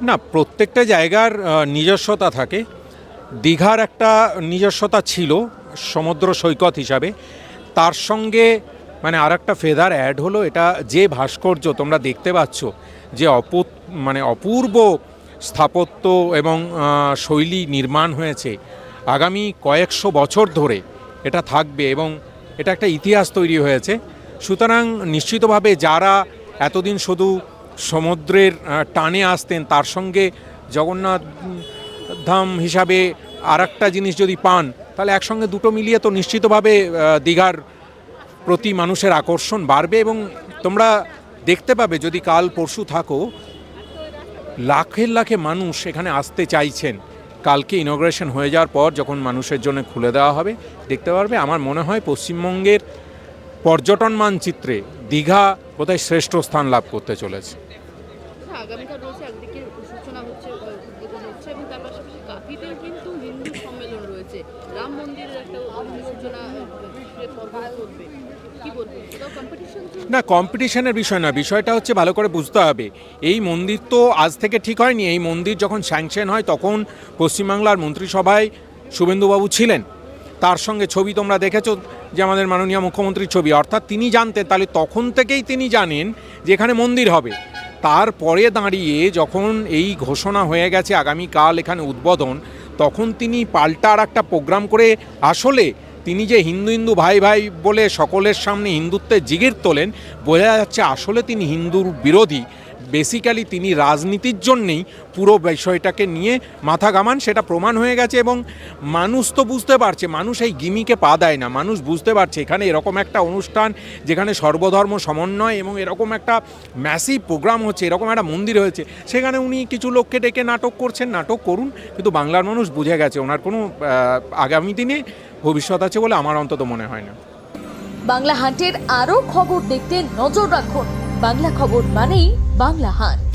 না, প্রত্যেকটা জায়গার নিজস্বতা থাকে। দীঘার একটা নিজস্বতা ছিল সমুদ্র সৈকত হিসাবে, তার সঙ্গে মানে আর একটা ফেদার অ্যাড হলো, এটা যে ভাস্কর্য তোমরা দেখতে পাচ্ছ, যে মানে অপূর্ব স্থাপত্য এবং শৈলী নির্মাণ হয়েছে, আগামী কয়েকশো বছর ধরে এটা থাকবে এবং এটা একটা ইতিহাস তৈরি হয়েছে। সুতরাং নিশ্চিতভাবে যারা এতদিন শুধু সমুদ্রের টানে আসতেন, তার সঙ্গে জগন্নাথ ধাম হিসাবে আর একটা জিনিস যদি পান, তাহলে একসঙ্গে দুটো মিলিয়ে তো নিশ্চিতভাবে দীঘার প্রতি মানুষের আকর্ষণ বাড়বে। এবং তোমরা দেখতে পাবে যদি কাল পরশু থাকো, লাখের লাখে মানুষ এখানে আসতে চাইছেন। কালকে ইনগ্রেশন হয়ে যাওয়ার পর যখন মানুষের জন্য খুলে দেওয়া হবে, দেখতে পারবে। আমার মনে হয় পশ্চিমবঙ্গের পর্যটন মানচিত্রে দীঘা বোধহয় শ্রেষ্ঠ স্থান লাভ করতে চলেছে। আগামীকাল রয়েছে, একদিকে সূচনা হচ্ছে, উদ্বোধন হচ্ছে, এবং তার পাশাপাশি কাঁথিতেও কিন্তু হিন্দু সম্মেলন রয়েছে, রাম মন্দিরের একটা সূচনা পর্ব করবে। কি বলবো, কম্পিটিশন? না, কম্পিটিশনের বিষয় না, বিষয়টা হচ্ছে ভালো করে বুঝতে হবে। এই মন্দির তো আজ থেকে ঠিক হয়নি। এই মন্দির যখন স্যাংশন হয় তখন পশ্চিমবাংলার মন্ত্রিসভায় শুভেন্দুবাবু ছিলেন। তার সঙ্গে ছবি তোমরা দেখেছো, যে আমাদের মাননীয় মুখ্যমন্ত্রীর ছবি, অর্থাৎ তিনি জানতেন, তাহলে তখন থেকেই তিনি জানেন যে এখানে মন্দির হবে। তারপরে দাঁড়িয়ে যখন এই ঘোষণা হয়ে গেছে আগামীকাল এখানে উদ্বোধন, তখন তিনি পাল্টা আর একটা প্রোগ্রাম করে, আসলে তিনি যে হিন্দু হিন্দু ভাই ভাই বলে সকলের সামনে হিন্দুত্বের জিগির তোলেন, বোঝা যাচ্ছে আসলে তিনি হিন্দুর বিরোধী। বেসিক্যালি তিনি রাজনীতির জন্যেই পুরো বিষয়টাকে নিয়ে মাথা ঘামান, সেটা প্রমাণ হয়ে গেছে। এবং মানুষ তো বুঝতে পারছে, মানুষ এই গিমিকে পা দেয় না, মানুষ বুঝতে পারছে এখানে এরকম একটা অনুষ্ঠান যেখানে সর্বধর্ম সমন্বয় এবং এরকম একটা ম্যাসিভ প্রোগ্রাম হচ্ছে, এরকম একটা মন্দির হয়েছে, সেখানে উনি কিছু লোককে ডেকে নাটক করছেন। নাটক করুন, কিন্তু বাংলার মানুষ বুঝে গেছে ওনার কোনো আগামী দিনে ভবিষ্যৎ আছে বলে আমার অন্তত মনে হয় না। বাংলা হান্টের আরও খবর দেখতে নজর রাখুন। বাংলা খবর মানেই বাংলা হান্ট।